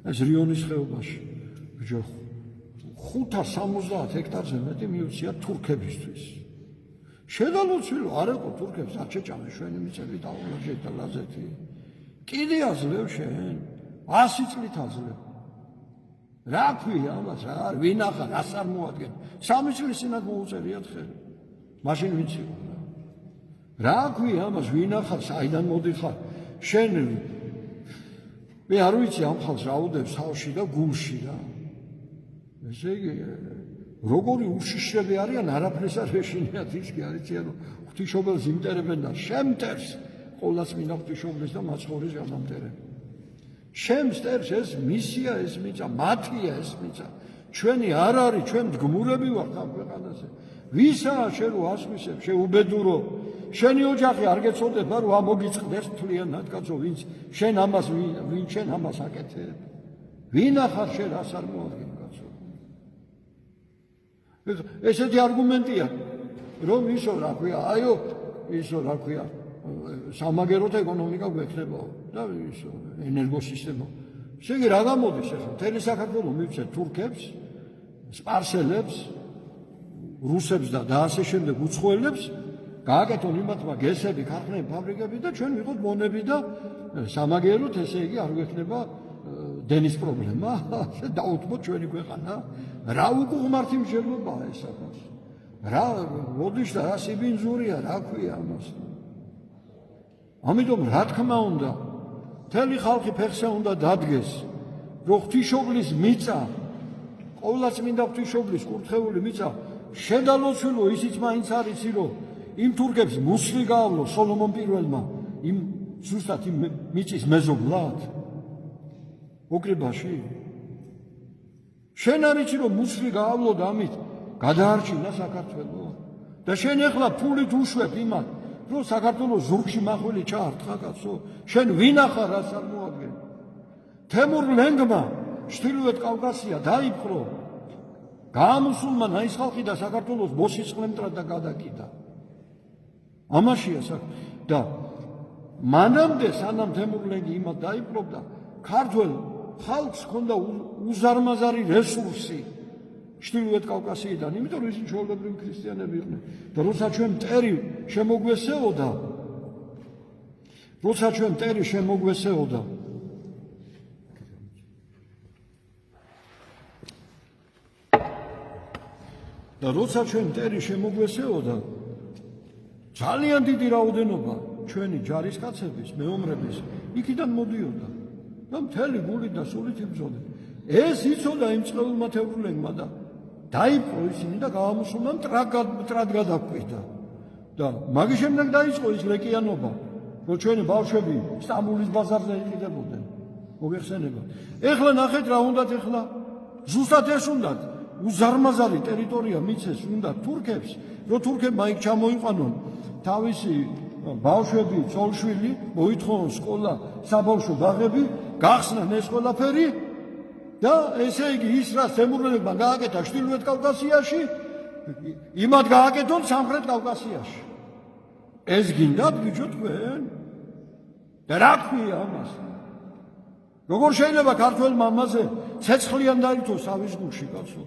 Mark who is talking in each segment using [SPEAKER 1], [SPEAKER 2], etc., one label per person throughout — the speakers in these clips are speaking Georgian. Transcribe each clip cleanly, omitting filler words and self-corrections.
[SPEAKER 1] ეს რიონის ხეობაში ბიჭო 570 ჰექტარზე მეტი მიუცია თურქებისთვის. შედალოცვილო არ იყო თურქებს აჩეჭამე შვენი მიწები დაულაჟეთ და ლაზეთი. კიდე აძლევ შენ 100 წლით აძლევ. რა ქვია ამას რა ვინ ახარ რას არ მოადგენ 3 წლის წინათ მოუწერიათ ხელი. მაშინ ვინც იყო რა ქვია ამას ვინ ახარ საიდან მოდიხარ შენ მე არ ვიცი ამ ხალხს რა უდებს თავში და გულში რა. ესე იგი როგორი უშიშრები არიან არაფერს არ ეშინიათ ის კი არის რომ ღვთისმშობელს იმტერებენ და შემტერს ყოველას მინდა ღვთისმშობლის და მაცხოვრის გამამტერებ. შემსტერს ეს მისია ეს მიწა მათია ეს მიწა ჩვენი არ არის ჩვენ გმურები ვართ ამ ქვეყანაზე. ვისაა შენ რო ასმისებ შეუბედურო შენი ოჯახი არ გეცოდება რომ ამოგიწყდეს თლიანად კაცო ვინც შენ ამას ვინ შენ ამას აკეთებ ვინ ახარ შენ რას არ მოადგენ კაცო. ესეთი არგუმენტია რომ ისო რა ქვია აიო ისო რა ქვია სამაგეროთ ეკონომიკა გვექნება და ისო ენერგოსისტემა. ესე იგი რა გამოდის ახლა მთელი საქართველო მივცეთ თურქებს სპარსელებს რუსებს და ასე შემდეგ უცხოელებს გააკეთონ იმათმა გესები ქარხნები ფაბრიკები და ჩვენ ვიყოთ მონები და სამაგეროთ ესე იგი არ გვექნება დენის პრობლემა დაუთმოთ ჩვენი ქვეყანა რა უკუღმართი მსჯელობაა ეს ახლა რა მოდის და რა სიბინძურია რა ქვია ამას. ამიტომ რა თქმა უნდა მთელი ხალხი ფეხზე უნდა დადგეს რომ ღვთისმშობლის მიწა ყოვლადწმინდა ღვთისმშობლის კურთხეული მიწა შედალოცვილო ისიც მაინც არის რომ იმ თურქებს მუსლი გაავლო სოლომონ პირველმა იმ ზუსტად იმ მიწის მეზობლად უკრებაში შენ არიცი რომ მუსლი გაავლო და ამით გადაარჩინა საქართველო და შენ ეხლა ფულით უშვებ იმათ რომ საქართველოს ზურგში მახვილი ჩაარტყა კაცო შენ ვინ ახარ რას არ მოადგენ. თემურ ლენგმა ჩრდილოეთ კავკასია დაიპყრო გაამუსულმანა ის ხალხი და საქართველოს მოსისწყლემტრად და გადაკიდა. ამაშია და მანამდე სანამ თემურ ლენგი იმათ დაიპყრობდა ქართველ ხალხს ჰქონდა უზარმაზარი რესურსი ჩრდილოეთ კავკასიიდან, იმიტომ რომ ისინი ჩვეულებრივი ქრისტიანები იყვნენ და როცა ჩვენ მტერი შემოგვესეოდა ძალიან დიდი რაოდენობა ჩვენი ჯარისკაცების მეომრების იქიდან მოდიოდა და მთელი გულით და სულით იბრძოდნენ. ეს იცოდა იმ წყეულმა თევრლენგმა და დაიპყრო ისინი და გაამოსულმა მტრად გადაკვირდა და მაგის შემდეგ დაიწყო ის ლეკიანობა რომ ჩვენი ბავშვები სტამბოლის ბაზარზე იყიდებოდნენ მოგეხსენება. ეხლა ნახეთ რა უნდათ ეხლა ზუსტად ეს უნდათ უზარმაზარი ტერიტორია მიცეს უნდა თურქებს რომ თურქებმა იქ ჩამოიყვანონ თავისი ბავშვები წოლშვილი მოითხოვონ სკოლა საბავშვო ბაღები გახსნან ეს ყველაფერი და ესე იგი ის რაც თემურლებმა გააკეთა ჩრდილოეთ კავკასიაში იმათ გააკეთონ სამხრეთ კავკასიაში. ეს გინდათ ბიჭო თქვენ და რა ქვია ამას როგორ შეიძლება ქართველ მამაზე ცეცხლიან დაითოს ავის გულში კაცო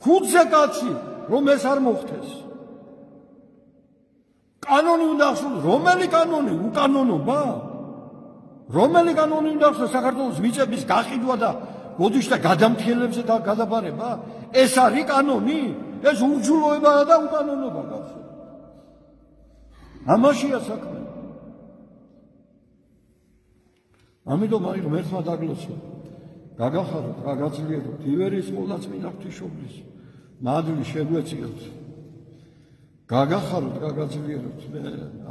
[SPEAKER 1] ქუძზე კაცი რომ ეს არ მოხდეს კანონი უნდა ახსოვდეს რომელი კანონი უკანონობა რომელი კანონი უნდა ახსოვდეს საქართველოს მიწების გაყიდვა და გოდიშ და გადამფრთხილებზე და გადაბარება ეს არის კანონი ეს ურჯულოებაა და უკანონობა კაცო ამაშია საქმე. ამიტომ აი ღმერთმა დაგლოცვა გაგახაროთ გაგაძლიეროთ ივერის ყოვლადწმინდა ღვთისმშობლის მადლი შეგვეციოთ გაგახაროთ გაგაძლიეროთ მე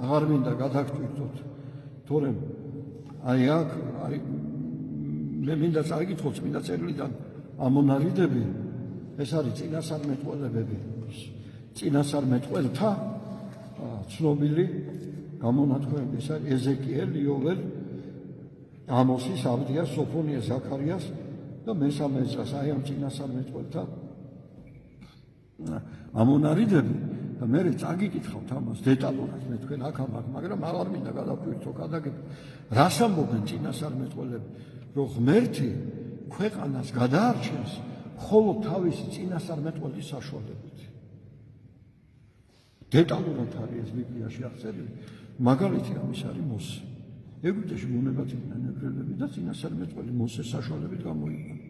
[SPEAKER 1] აღარ მინდა გადაგტვირთოთ თორემ აი აქ აი მე მინდა წაიკითხოთ წმინდა წერილიდან ამონარიდები ეს არის წინასწარმეტყველებები წინასწარმეტყველთა ცნობილი გამონათქვამები ეს არის ეზეკიელ იოველ ამოსის აბდიას სოფონიას ზაქარიას და მესამე ეძრას აი ამ წინასწარმეტყველთა ამონარიდები და მე წაგიკითხავთ ამას დეტალურად მე თქვენ აქ მაგრამ აღარ მინდა გადავკვირთო გადაგებ რას ამბობენ წინასწარმეტყველები რომ ღმერთი ქვეყანას გადაარჩენს მხოლოდ თავისი წინასწარმეტყველის საშუალებით. დეტალურად არის ეს ბიბლიაში აღწერილი, მაგალითი ამის არის მოსე. ეგვიპტეში ბუნებად იყვნენ ებრაელები და წინასწარმეტყველი მოსეს საშუალებით გამოიყენა.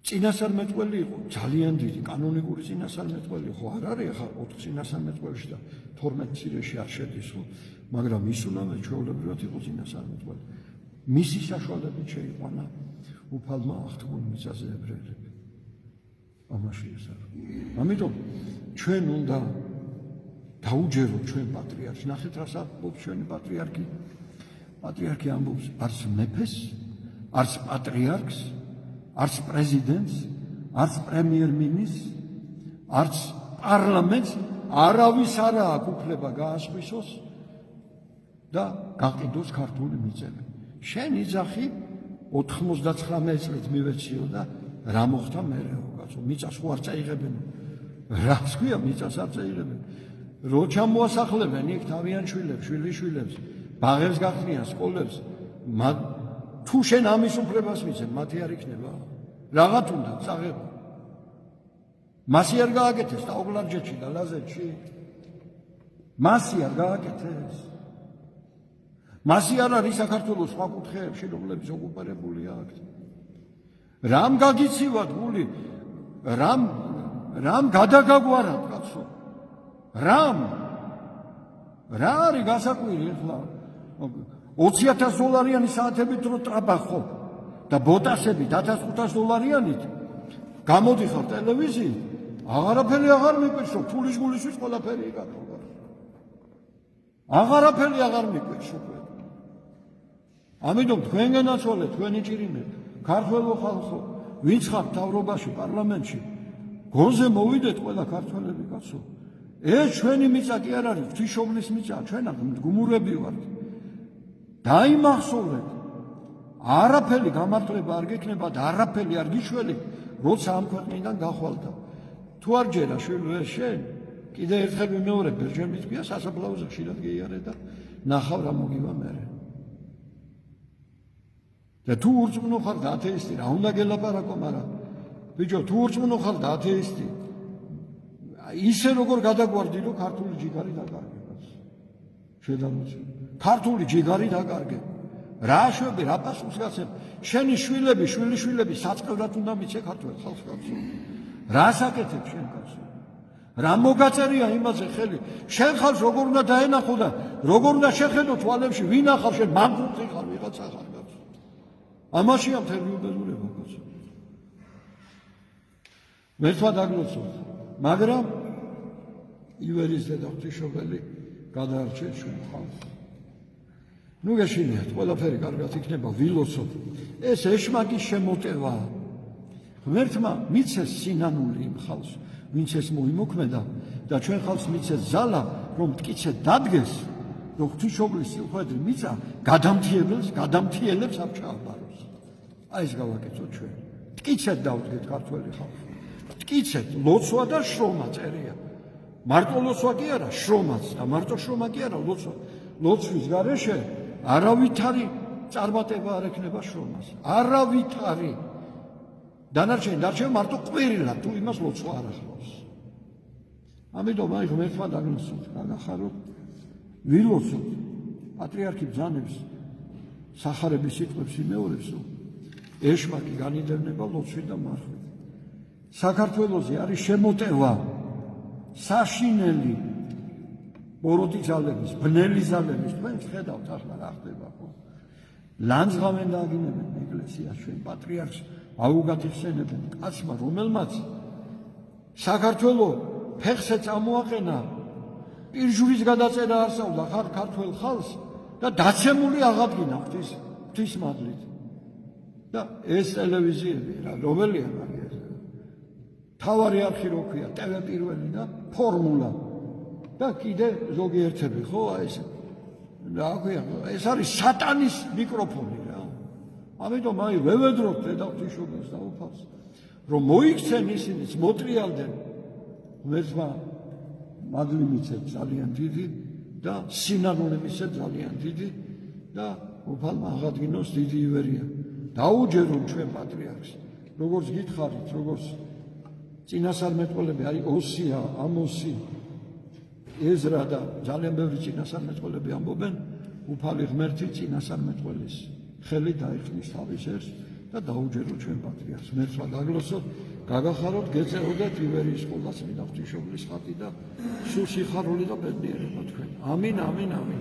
[SPEAKER 1] წინასწარმეტყველი იყო ძალიან დიდი კანონიკური წინასწარმეტყველი ხო არ არის ახლა 4 წინასწარმეტყველში და 12 წირეში არ შედის ხო, მაგრამ ის უნდა ჩვეულებრივად იყო წინასწარმეტყველი. მისი საშუალებით შეიყვანა უფალმა აღთქმულ მიწაზე ებრაელები. ამაში ეს არის. ამიტომ ჩვენ უნდა დაუჯეროთ ჩვენ პატრიარქს. ნახეთ რას ამბობს ჩვენი პატრიარქი. პატრიარქი ამბობს არც მეფეს, არც პატრიარქს, არც პრეზიდენტს, არც პრემიერ-მინისტრს, არც პარლამენტს არავის არ აქვს უფლება გაასხვისოს და გაყიდოს ქართული მიწები. შენ იძახი 99 წლით მივეციო და რა მოხდა მერეო კაცო, მიწას ხო არ წაიღებენ. რას ქვია მიწას არ წაიღებენ? რო ჩამოასახლებენ იქ თავიანთ შვილებს, შვილიშვილებს, ბაღებს გახდნიან, სკოლებს, თუ შენ ამის უფლებას მიცემ, მათი არ იქნება. რაღაც უნდა წაღება. მასი არ გააკეთეს ტაუგლარჯეთში და ლაზეთში. მასი არ გააკეთეს. მასი არ არის საქართველოს სხვა კუთხეებში, რომლებიც ოკუპირებული აქვს. რამ გაგიცივად გული? რამ გადაგაგვარად კაცო? რა არის გასაკვირი ახლა? $20,000 საათებით რო ტრაბახო და ბოტასები $1,500 გამოდიხარ ტელევიზიით, აღარაფერი აღარ მიყვირსო, ფულის გულისთვის ყველაფერი იკარგო. აღარაფერი აღარ მიყვირს უკვე. ამიტომ თქვენ განაცვალეთ, თქვენი ჭირიმე, ქართველო ხალხო, ვინც ხართ მთავრობაში, პარლამენტში, გონზე მოვიდეთ ყველა ქართველები კაცო. ეს ჩვენი მიწა კი არ არის, ღვთისმშობლის მიწა, ჩვენ გუმურები ვართ. დაიმახსოვრეთ. არაფერი გამართლება არ გექნება და არაფერი არ გიშველი, როცა ამ ქვეყნიდან გახვალდა. თუ არ ჯერა შვილო შენ, კიდე ერთხელ მეორე ბერჯემის გია სასაფლაოზე ხშირად გეიარე და ნახავ რა მოგივა მერე. და თუ ურწმუნო ხარ და ათეისტი, რა უნდა გელაპარაკო, მაგრამ ბიჭო, თუ ურწმუნო ხარ და ათეისტი, ისე როგორ გადაგვარდი, რომ ქართული ჯიგარი დაკარგება. შედამოწი. ქართული ჯიგარი დაკარგება. რა შვები, რა პასუხს გაცემ? შენი შვილები, შვილიშვილები საწყევრად უნდა მიცე ქართულ ხალხს კაცო. რას აკეთებ შენ კაცო? რა მოგაწერია იმაზე ხელი? შენ ხალხს როგორ უნდა დაენახო და როგორ უნდა შეხედო თვალებში, ვინ ახალ შენ მამფუძი ხარ, ვიღაცა ხარ კაცო. ამაშია მთელი უბედურება კაცო. მე თქვა დაგლოცოთ, მაგრამ ივერის დედა ღვთისმშობელი გადაარჩენს ჩვენ ხალხს. ნუ გეშინიათ, ყველაფერი კარგად იქნება, ვილოცოთ. ეს ეშმაკის შემოტევაა. ღმერთმა მიცეს სინანული იმ ხალხს, ვინც ეს მოიმოქმედა და ჩვენ ხალხს მიცეს ზალა, რომ მტკიცედ დადგეს, რომ ღვთისმშობლის სიყვარული მიწა გადამთიელებს არ ჩააბაროს. აი ეს გავაკეთოთ ჩვენ. მტკიცედ დავდგეთ ქართველი ხალხი. მტკიცედ, ლოცვა და შრომა წერია. მარტო ლოცვა კი არა, შრომაც და მარტო შრომა კი არა, ლოცვა. ლოცვის გარეშე არავითარი წარმატება არ ექნება შრომას. არავითარი. დარჩენ მარტო ყვირილად, თუ იმას ლოცვა არ ახლავს. ამიტომ აი ღმერთმა დაგლოცოთ, გაგახაროთ, ვილოცოთ. პატრიარქი ბრძანებს სახარების სიტყვებს იმეორებს, რომ ეშმაკი განიდევნება ლოცვით და მარხვით. საქართველოზე არის შემოტევა საშინელი ბოროტი ძალების, ბნელი ძალების, თქვენ ხედავთ ახლა რა ხდება ხო? ლანძღავენ და აგინებენ ეკლესიას ჩვენ პატრიარქს აუგად იხსენებენ კაცმა, რომელმაც საქართველოს ფეხზე წამოაყენა, პირჟურის გადაწერა არსაულა ქართველ ხალხს და დაცემული აღადგინა ღვთის მადლით. და ეს ტელევიზიები რა, რომელია მაგას? თავარი არხი რო ქვია, ტევ პირველი და ფორმულა. და კიდე ზოგიერთები ხო, აი ეს რა ქვია, ეს არის სატანის მიკროფონი რა. ამიტომ აი ვევედროთ დედა ღვთისმშობელს და უფალს, რომ მოიქცენ ისინიც, მოტრიალდნენ. ღმერთმა მადლი მიცეთ ძალიან დიდი და სინანული მიცეთ ძალიან დიდი და უფალმა აღადგინოს დიდი ივერია. დაუჯერონ ჩვენ პატრიარქს, როგორც გითხარით, როგორც წინასწარმეტყველები არის ოსია, ამოსი, ეზრა და ძალიან ბევრი წინასწარმეტყველები ამბობენ, უფალი ღმერთი წინასწარმეტყველის ხელი დაიხნის თავის ერს და დაუჯეროთ ჩვენ პატრიარქს. მერცვა დაგლოსოთ, გაგახაროთ, გეწეროდეთ ივერიის სკოლას და ღვთისმშობლის ხატი და სულ სიხარული და ბედნიერება თქვენ. ამინ, ამინ, ამინ.